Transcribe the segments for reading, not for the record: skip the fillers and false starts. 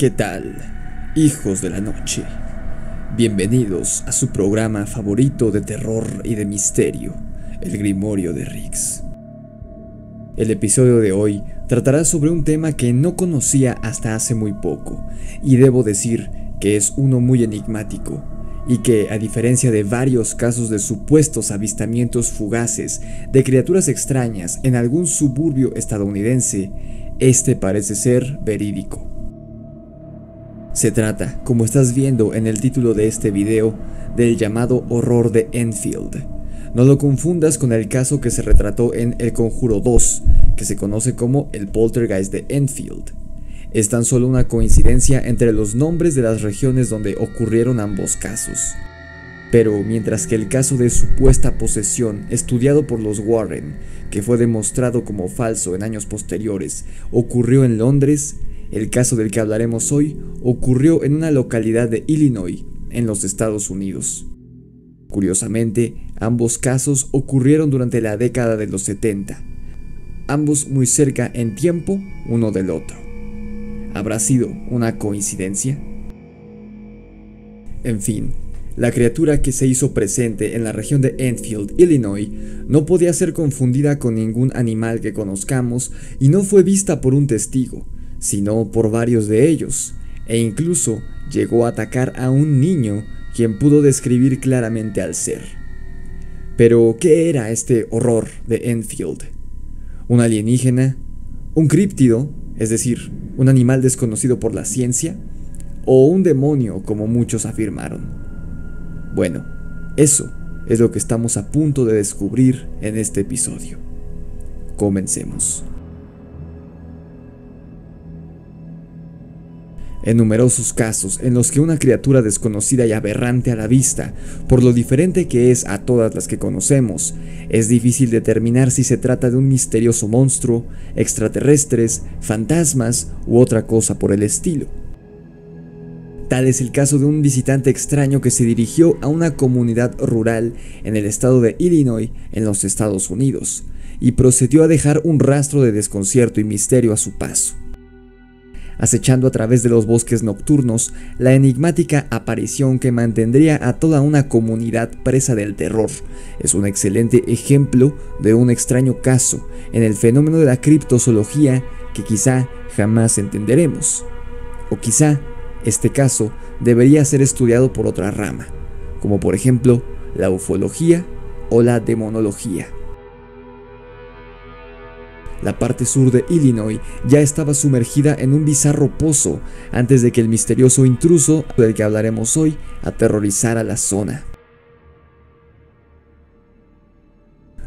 ¿Qué tal, hijos de la noche? Bienvenidos a su programa favorito de terror y de misterio, el Grimorio de Riggs. El episodio de hoy tratará sobre un tema que no conocía hasta hace muy poco, y debo decir que es uno muy enigmático, y que, a diferencia de varios casos de supuestos avistamientos fugaces de criaturas extrañas en algún suburbio estadounidense, este parece ser verídico. Se trata, como estás viendo en el título de este video, del llamado horror de Enfield. No lo confundas con el caso que se retrató en El Conjuro 2, que se conoce como el Poltergeist de Enfield. Es tan solo una coincidencia entre los nombres de las regiones donde ocurrieron ambos casos. Pero mientras que el caso de supuesta posesión estudiado por los Warren, que fue demostrado como falso en años posteriores, ocurrió en Londres, el caso del que hablaremos hoy ocurrió en una localidad de Illinois, en los Estados Unidos. Curiosamente, ambos casos ocurrieron durante la década de los 70, ambos muy cerca en tiempo uno del otro. ¿Habrá sido una coincidencia? En fin, la criatura que se hizo presente en la región de Enfield, Illinois, no podía ser confundida con ningún animal que conozcamos y no fue vista por un testigo, sino por varios de ellos, e incluso llegó a atacar a un niño quien pudo describir claramente al ser. Pero, ¿qué era este horror de Enfield? ¿Un alienígena? ¿Un críptido? Es decir, un animal desconocido por la ciencia, o un demonio como muchos afirmaron. Bueno, eso es lo que estamos a punto de descubrir en este episodio. Comencemos. En numerosos casos en los que una criatura desconocida y aberrante a la vista, por lo diferente que es a todas las que conocemos, es difícil determinar si se trata de un misterioso monstruo, extraterrestres, fantasmas u otra cosa por el estilo. Tal es el caso de un visitante extraño que se dirigió a una comunidad rural en el estado de Illinois, en los Estados Unidos, y procedió a dejar un rastro de desconcierto y misterio a su paso. Acechando a través de los bosques nocturnos, la enigmática aparición que mantendría a toda una comunidad presa del terror es un excelente ejemplo de un extraño caso en el fenómeno de la criptozoología que quizá jamás entenderemos. O quizá este caso debería ser estudiado por otra rama, como por ejemplo la ufología o la demonología. La parte sur de Illinois ya estaba sumergida en un bizarro pozo antes de que el misterioso intruso del que hablaremos hoy aterrorizara la zona.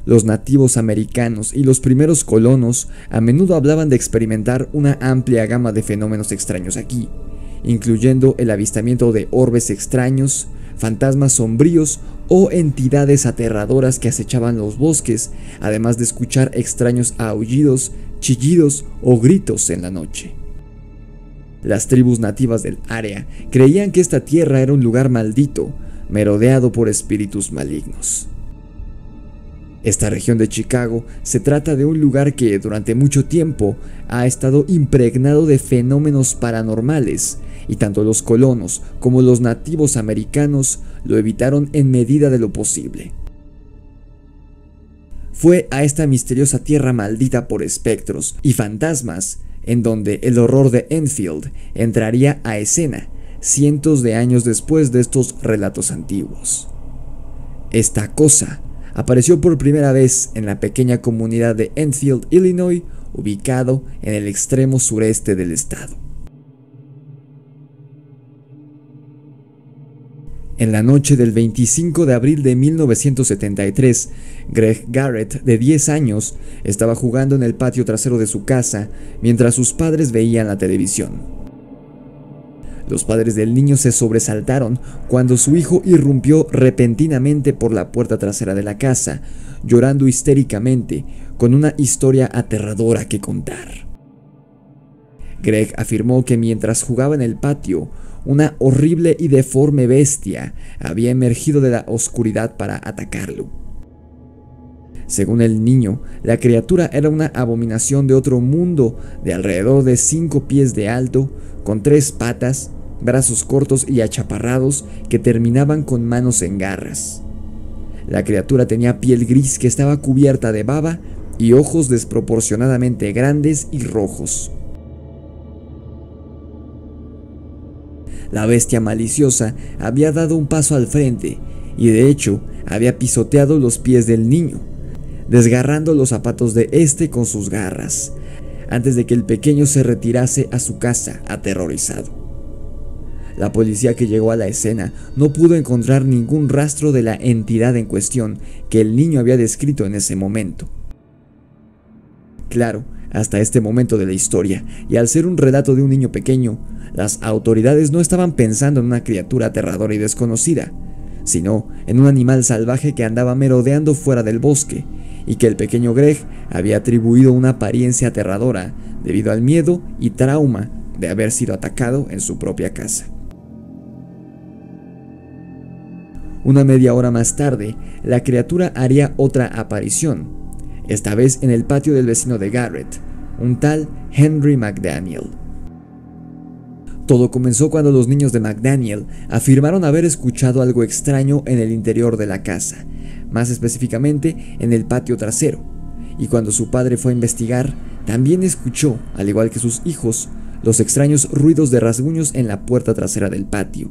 Los nativos americanos y los primeros colonos a menudo hablaban de experimentar una amplia gama de fenómenos extraños aquí, incluyendo el avistamiento de orbes extraños, fantasmas sombríos o entidades aterradoras que acechaban los bosques, además de escuchar extraños aullidos, chillidos o gritos en la noche. Las tribus nativas del área creían que esta tierra era un lugar maldito, merodeado por espíritus malignos. Esta región de Chicago se trata de un lugar que durante mucho tiempo ha estado impregnado de fenómenos paranormales, y tanto los colonos como los nativos americanos lo evitaron en medida de lo posible. Fue a esta misteriosa tierra maldita por espectros y fantasmas en donde el horror de Enfield entraría a escena cientos de años después de estos relatos antiguos. Esta cosa apareció por primera vez en la pequeña comunidad de Enfield, Illinois, ubicado en el extremo sureste del estado. En la noche del 25 de abril de 1973, Greg Garrett, de 10 años, estaba jugando en el patio trasero de su casa mientras sus padres veían la televisión. Los padres del niño se sobresaltaron cuando su hijo irrumpió repentinamente por la puerta trasera de la casa, llorando histéricamente, con una historia aterradora que contar. Greg afirmó que mientras jugaba en el patio, una horrible y deforme bestia había emergido de la oscuridad para atacarlo. Según el niño, la criatura era una abominación de otro mundo de alrededor de 5 pies de alto, con 3 patas, brazos cortos y achaparrados que terminaban con manos en garras. La criatura tenía piel gris que estaba cubierta de baba y ojos desproporcionadamente grandes y rojos. La bestia maliciosa había dado un paso al frente y de hecho había pisoteado los pies del niño, desgarrando los zapatos de este con sus garras, antes de que el pequeño se retirase a su casa aterrorizado. La policía que llegó a la escena no pudo encontrar ningún rastro de la entidad en cuestión que el niño había descrito en ese momento. Claro, hasta este momento de la historia, y al ser un relato de un niño pequeño, las autoridades no estaban pensando en una criatura aterradora y desconocida, sino en un animal salvaje que andaba merodeando fuera del bosque, y que el pequeño Greg había atribuido una apariencia aterradora debido al miedo y trauma de haber sido atacado en su propia casa. Una media hora más tarde, la criatura haría otra aparición, esta vez en el patio del vecino de Garrett, un tal Henry McDaniel. Todo comenzó cuando los niños de McDaniel afirmaron haber escuchado algo extraño en el interior de la casa, más específicamente en el patio trasero, y cuando su padre fue a investigar, también escuchó, al igual que sus hijos, los extraños ruidos de rasguños en la puerta trasera del patio.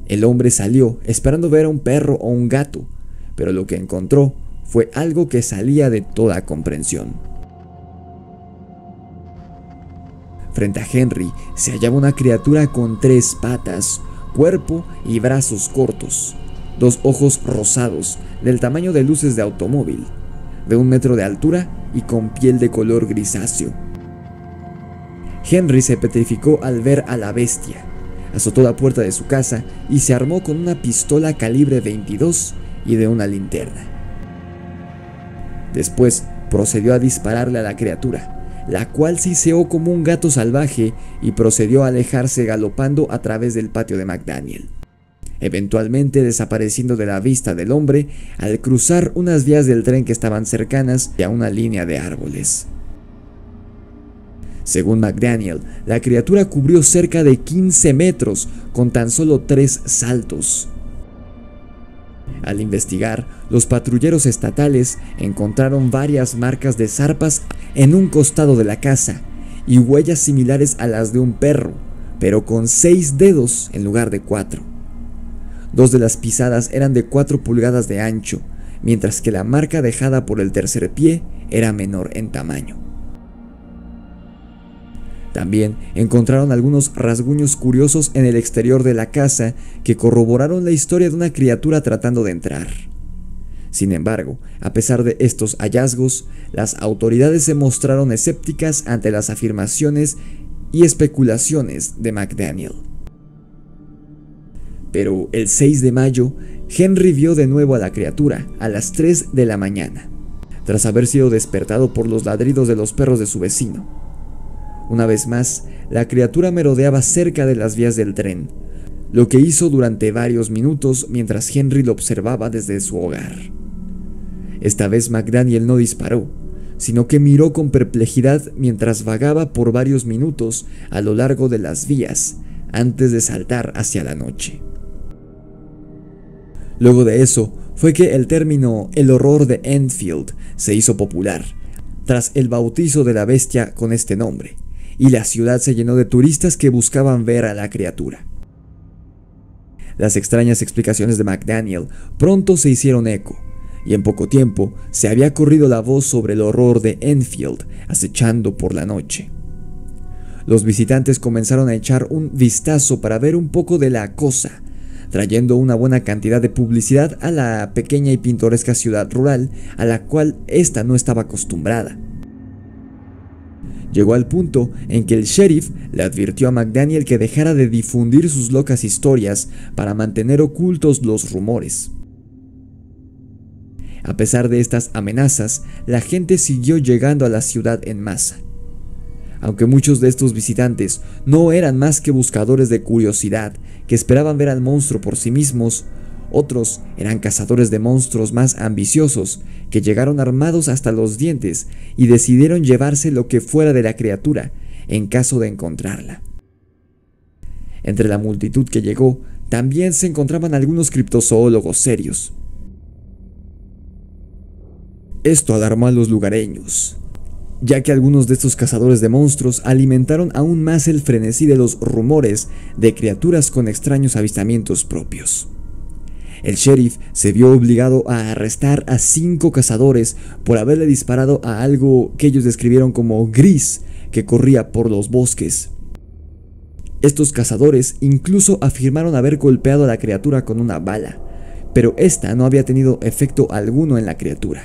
El hombre salió esperando ver a un perro o un gato, pero lo que encontró fue algo que salía de toda comprensión. Frente a Henry se hallaba una criatura con 3 patas, cuerpo y brazos cortos, 2 ojos rosados del tamaño de luces de automóvil, de 1 metro de altura y con piel de color grisáceo. Henry se petrificó al ver a la bestia, azotó la puerta de su casa y se armó con una pistola calibre 22 y de una linterna. Después procedió a dispararle a la criatura, la cual siseó como un gato salvaje y procedió a alejarse galopando a través del patio de McDaniel, eventualmente desapareciendo de la vista del hombre al cruzar unas vías del tren que estaban cercanas a una línea de árboles. Según McDaniel, la criatura cubrió cerca de 15 metros con tan solo 3 saltos. Al investigar, los patrulleros estatales encontraron varias marcas de zarpas en un costado de la casa y huellas similares a las de un perro, pero con 6 dedos en lugar de 4. 2 de las pisadas eran de 4 pulgadas de ancho, mientras que la marca dejada por el tercer pie era menor en tamaño. También encontraron algunos rasguños curiosos en el exterior de la casa que corroboraron la historia de una criatura tratando de entrar. Sin embargo, a pesar de estos hallazgos, las autoridades se mostraron escépticas ante las afirmaciones y especulaciones de McDaniel. Pero el 6 de mayo, Henry vio de nuevo a la criatura a las 3 de la mañana, tras haber sido despertado por los ladridos de los perros de su vecino. Una vez más, la criatura merodeaba cerca de las vías del tren, lo que hizo durante varios minutos mientras Henry lo observaba desde su hogar. Esta vez McDaniel no disparó, sino que miró con perplejidad mientras vagaba por varios minutos a lo largo de las vías, antes de saltar hacia la noche. Luego de eso, fue que el término "el horror de Enfield" se hizo popular, tras el bautizo de la bestia con este nombre, y la ciudad se llenó de turistas que buscaban ver a la criatura. Las extrañas explicaciones de McDaniel pronto se hicieron eco, y en poco tiempo se había corrido la voz sobre el horror de Enfield acechando por la noche. Los visitantes comenzaron a echar un vistazo para ver un poco de la cosa, trayendo una buena cantidad de publicidad a la pequeña y pintoresca ciudad rural a la cual ésta no estaba acostumbrada. Llegó al punto en que el sheriff le advirtió a McDaniel que dejara de difundir sus locas historias para mantener ocultos los rumores. A pesar de estas amenazas, la gente siguió llegando a la ciudad en masa. Aunque muchos de estos visitantes no eran más que buscadores de curiosidad que esperaban ver al monstruo por sí mismos, Otros eran cazadores de monstruos más ambiciosos, que llegaron armados hasta los dientes y decidieron llevarse lo que fuera de la criatura, en caso de encontrarla. Entre la multitud que llegó, también se encontraban algunos criptozoólogos serios. Esto alarmó a los lugareños, ya que algunos de estos cazadores de monstruos alimentaron aún más el frenesí de los rumores de criaturas con extraños avistamientos propios. El sheriff se vio obligado a arrestar a 5 cazadores por haberle disparado a algo que ellos describieron como gris que corría por los bosques. Estos cazadores incluso afirmaron haber golpeado a la criatura con una bala, pero esta no había tenido efecto alguno en la criatura.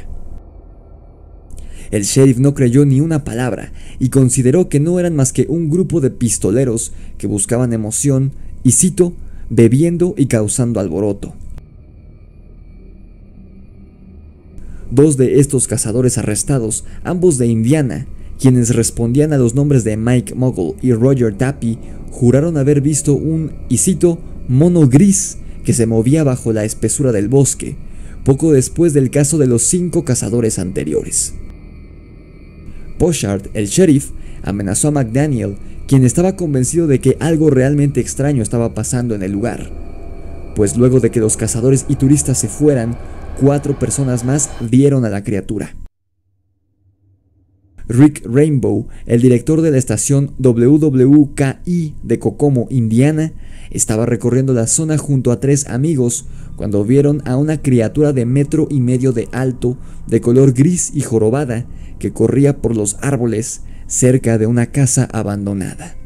El sheriff no creyó ni una palabra y consideró que no eran más que un grupo de pistoleros que buscaban emoción y, cito, bebiendo y causando alboroto. 2 de estos cazadores arrestados, ambos de Indiana, quienes respondían a los nombres de Mike Muggle y Roger Tappy, juraron haber visto un, y cito, mono gris que se movía bajo la espesura del bosque, poco después del caso de los 5 cazadores anteriores. Pochard, el sheriff, amenazó a McDaniel, quien estaba convencido de que algo realmente extraño estaba pasando en el lugar, pues luego de que los cazadores y turistas se fueran, 4 personas más vieron a la criatura. Rick Rainbow, el director de la estación WWKI de Kokomo, Indiana, estaba recorriendo la zona junto a 3 amigos cuando vieron a una criatura de 1,5 metros de alto, de color gris y jorobada, que corría por los árboles cerca de una casa abandonada.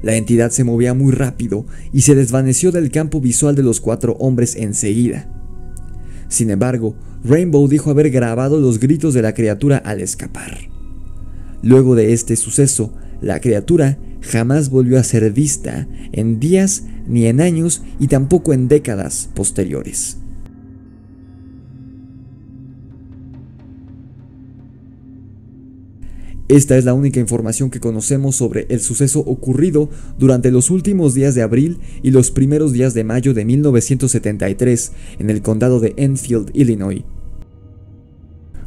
La entidad se movía muy rápido y se desvaneció del campo visual de los 4 hombres enseguida. Sin embargo, Rainbow dijo haber grabado los gritos de la criatura al escapar. Luego de este suceso, la criatura jamás volvió a ser vista en días ni en años y tampoco en décadas posteriores. Esta es la única información que conocemos sobre el suceso ocurrido durante los últimos días de abril y los primeros días de mayo de 1973 en el condado de Enfield, Illinois.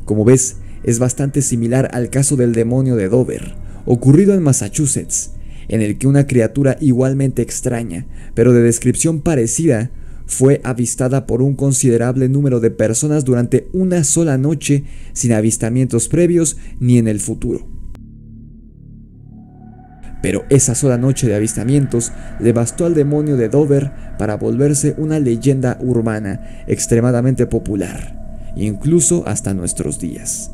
Como ves, es bastante similar al caso del demonio de Dover, ocurrido en Massachusetts, en el que una criatura igualmente extraña, pero de descripción parecida, fue avistada por un considerable número de personas durante una sola noche, sin avistamientos previos ni en el futuro. Pero esa sola noche de avistamientos le bastó al demonio de Dover para volverse una leyenda urbana extremadamente popular, incluso hasta nuestros días.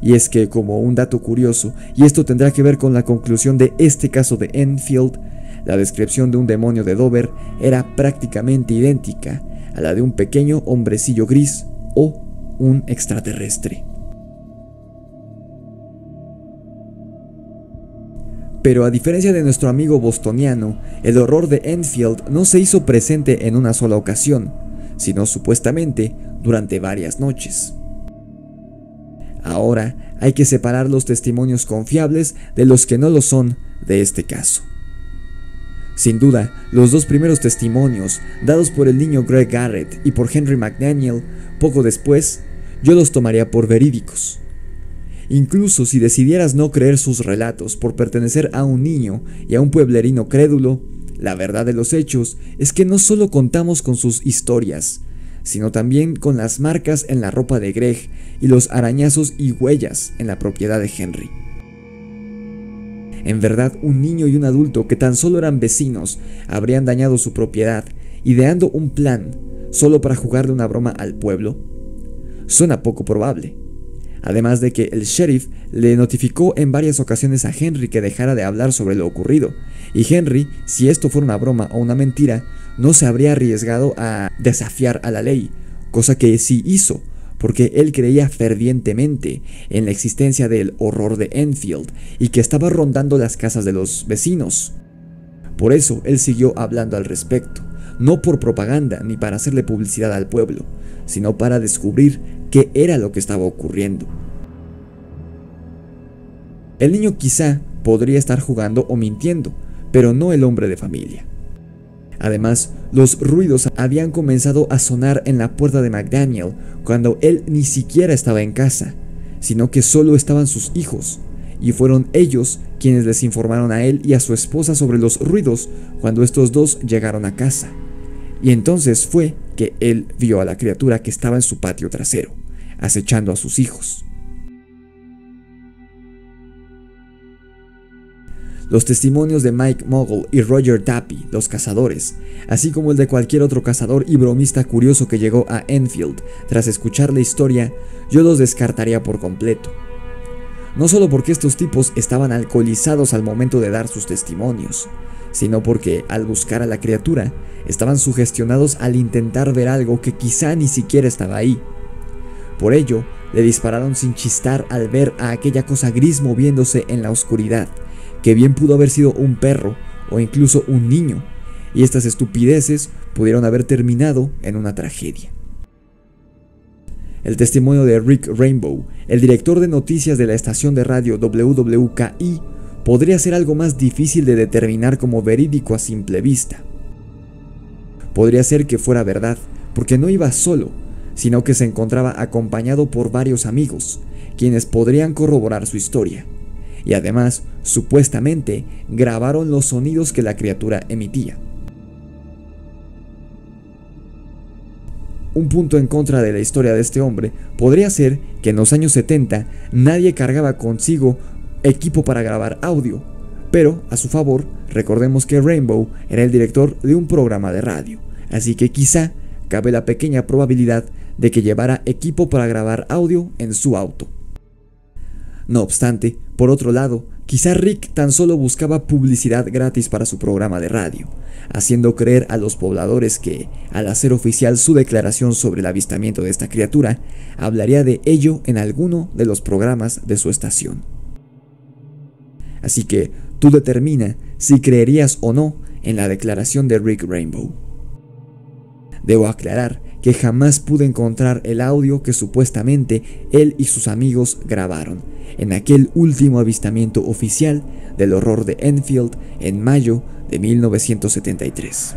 Y es que, como un dato curioso, y esto tendrá que ver con la conclusión de este caso de Enfield, la descripción de un demonio de Dover era prácticamente idéntica a la de un pequeño hombrecillo gris o un extraterrestre. Pero a diferencia de nuestro amigo bostoniano, el horror de Enfield no se hizo presente en una sola ocasión, sino supuestamente durante varias noches. Ahora hay que separar los testimonios confiables de los que no lo son de este caso. Sin duda, los 2 primeros testimonios, dados por el niño Greg Garrett y por Henry McDaniel, poco después, yo los tomaría por verídicos. Incluso si decidieras no creer sus relatos por pertenecer a un niño y a un pueblerino crédulo, la verdad de los hechos es que no solo contamos con sus historias, sino también con las marcas en la ropa de Greg y los arañazos y huellas en la propiedad de Henry. En verdad, un niño y un adulto que tan solo eran vecinos habrían dañado su propiedad, ideando un plan solo para jugarle una broma al pueblo. Suena poco probable. Además de que el sheriff le notificó en varias ocasiones a Henry que dejara de hablar sobre lo ocurrido, y Henry, si esto fuera una broma o una mentira, no se habría arriesgado a desafiar a la ley, cosa que sí hizo, porque él creía fervientemente en la existencia del horror de Enfield y que estaba rondando las casas de los vecinos. Por eso él siguió hablando al respecto, no por propaganda ni para hacerle publicidad al pueblo, sino para descubrir qué era lo que estaba ocurriendo. El niño quizá podría estar jugando o mintiendo, pero no el hombre de familia. Además, los ruidos habían comenzado a sonar en la puerta de McDaniel cuando él ni siquiera estaba en casa, sino que solo estaban sus hijos, y fueron ellos quienes les informaron a él y a su esposa sobre los ruidos cuando estos dos llegaron a casa. Y entonces fue que él vio a la criatura que estaba en su patio trasero, acechando a sus hijos. Los testimonios de Mike Mogul y Roger Tappy, los cazadores, así como el de cualquier otro cazador y bromista curioso que llegó a Enfield tras escuchar la historia, yo los descartaría por completo. No solo porque estos tipos estaban alcoholizados al momento de dar sus testimonios, sino porque, al buscar a la criatura, estaban sugestionados al intentar ver algo que quizá ni siquiera estaba ahí. Por ello, le dispararon sin chistar al ver a aquella cosa gris moviéndose en la oscuridad, que bien pudo haber sido un perro o incluso un niño, y estas estupideces pudieron haber terminado en una tragedia. El testimonio de Rick Rainbow, el director de noticias de la estación de radio WWKI, podría ser algo más difícil de determinar como verídico a simple vista. Podría ser que fuera verdad, porque no iba solo, sino que se encontraba acompañado por varios amigos, quienes podrían corroborar su historia. Y además, supuestamente, grabaron los sonidos que la criatura emitía. Un punto en contra de la historia de este hombre podría ser que en los años 70 nadie cargaba consigo equipo para grabar audio, pero a su favor, recordemos que Rainbow era el director de un programa de radio, así que quizá cabe la pequeña probabilidad de que llevara equipo para grabar audio en su auto. No obstante, por otro lado, quizá Rick tan solo buscaba publicidad gratis para su programa de radio, haciendo creer a los pobladores que, al hacer oficial su declaración sobre el avistamiento de esta criatura, hablaría de ello en alguno de los programas de su estación. Así que tú determina si creerías o no en la declaración de Rick Rainbow. Debo aclarar que jamás pude encontrar el audio que supuestamente él y sus amigos grabaron en aquel último avistamiento oficial del horror de Enfield en mayo de 1973.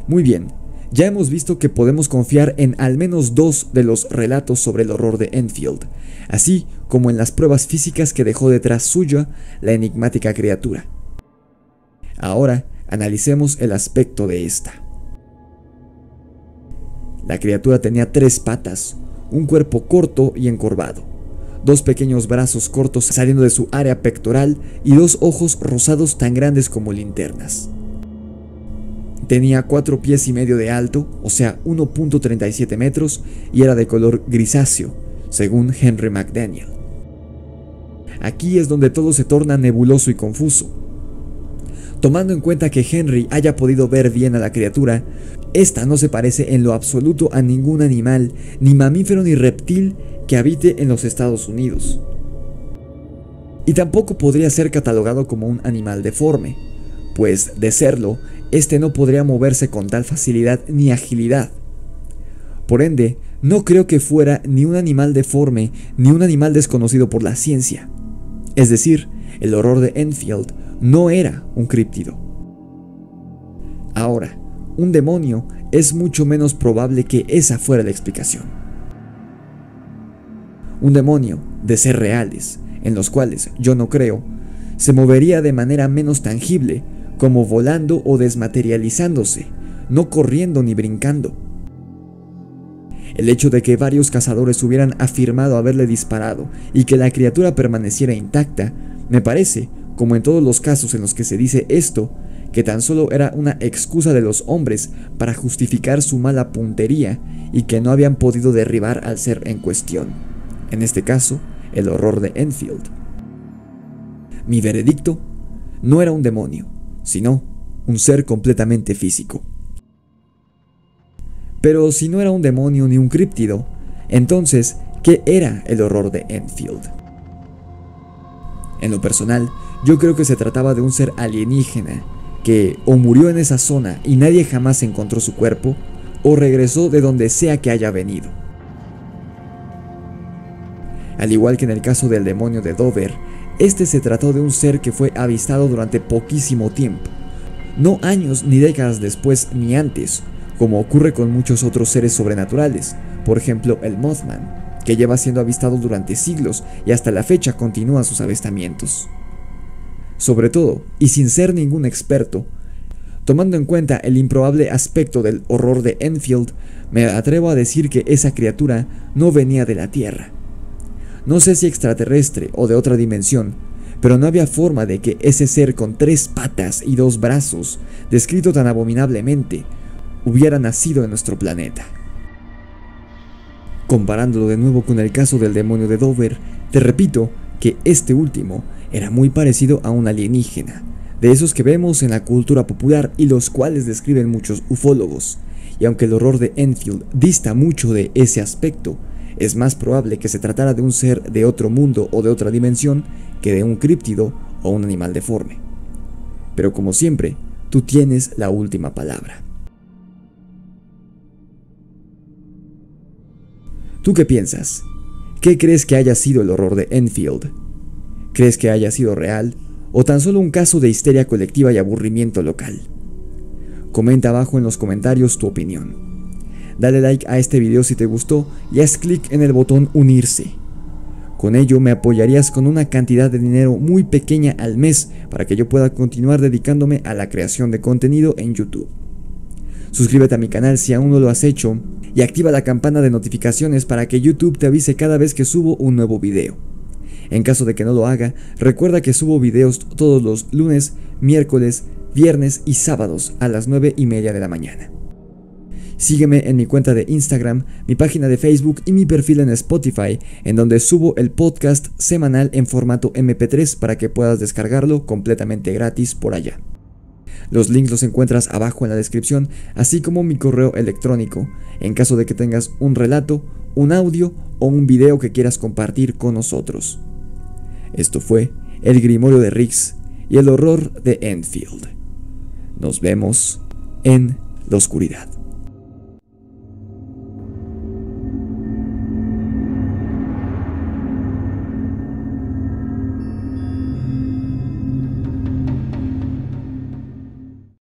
Muy bien, ya hemos visto que podemos confiar en al menos dos de los relatos sobre el horror de Enfield, así como en las pruebas físicas que dejó detrás suya la enigmática criatura. Ahora analicemos el aspecto de esta. La criatura tenía 3 patas, un cuerpo corto y encorvado, 2 pequeños brazos cortos saliendo de su área pectoral y 2 ojos rosados tan grandes como linternas. Tenía 4 pies y medio de alto, o sea 1.37 metros, y era de color grisáceo, según Henry McDaniel. Aquí es donde todo se torna nebuloso y confuso. Tomando en cuenta que Henry haya podido ver bien a la criatura, esta no se parece en lo absoluto a ningún animal, ni mamífero ni reptil que habite en los Estados Unidos. Y tampoco podría ser catalogado como un animal deforme, pues de serlo, este no podría moverse con tal facilidad ni agilidad. Por ende, no creo que fuera ni un animal deforme ni un animal desconocido por la ciencia. Es decir, el horror de Enfield no era un críptido. Ahora, un demonio es mucho menos probable que esa fuera la explicación. Un demonio, de ser reales, en los cuales yo no creo, se movería de manera menos tangible, como volando o desmaterializándose, no corriendo ni brincando. El hecho de que varios cazadores hubieran afirmado haberle disparado y que la criatura permaneciera intacta, me parece, como en todos los casos en los que se dice esto, que tan solo era una excusa de los hombres para justificar su mala puntería y que no habían podido derribar al ser en cuestión, en este caso, el horror de Enfield. Mi veredicto: no era un demonio, sino un ser completamente físico. Pero si no era un demonio ni un críptido, entonces, ¿qué era el horror de Enfield? En lo personal, yo creo que se trataba de un ser alienígena que o murió en esa zona y nadie jamás encontró su cuerpo, o regresó de donde sea que haya venido. Al igual que en el caso del demonio de Dover, este se trató de un ser que fue avistado durante poquísimo tiempo, no años ni décadas después ni antes, como ocurre con muchos otros seres sobrenaturales, por ejemplo el Mothman, que lleva siendo avistado durante siglos y hasta la fecha continúa sus avistamientos. Sobre todo, y sin ser ningún experto, tomando en cuenta el improbable aspecto del horror de Enfield, me atrevo a decir que esa criatura no venía de la Tierra. No sé si extraterrestre o de otra dimensión, pero no había forma de que ese ser con 3 patas y 2 brazos, descrito tan abominablemente, hubiera nacido en nuestro planeta. Comparándolo de nuevo con el caso del demonio de Dover, te repito que este último era muy parecido a un alienígena, de esos que vemos en la cultura popular y los cuales describen muchos ufólogos, y aunque el horror de Enfield dista mucho de ese aspecto, es más probable que se tratara de un ser de otro mundo o de otra dimensión que de un críptido o un animal deforme. Pero como siempre, tú tienes la última palabra. ¿Tú qué piensas? ¿Qué crees que haya sido el horror de Enfield? ¿Crees que haya sido real o tan solo un caso de histeria colectiva y aburrimiento local? Comenta abajo en los comentarios tu opinión. Dale like a este video si te gustó y haz clic en el botón unirse. Con ello me apoyarías con una cantidad de dinero muy pequeña al mes para que yo pueda continuar dedicándome a la creación de contenido en YouTube. Suscríbete a mi canal si aún no lo has hecho y activa la campana de notificaciones para que YouTube te avise cada vez que subo un nuevo video. En caso de que no lo haga, recuerda que subo videos todos los lunes, miércoles, viernes y sábados a las 9:30 de la mañana. Sígueme en mi cuenta de Instagram, mi página de Facebook y mi perfil en Spotify, en donde subo el podcast semanal en formato MP3 para que puedas descargarlo completamente gratis por allá. Los links los encuentras abajo en la descripción, así como mi correo electrónico, en caso de que tengas un relato, un audio o un video que quieras compartir con nosotros. Esto fue El Grimorio de Riggs y el horror de Enfield. Nos vemos en la oscuridad.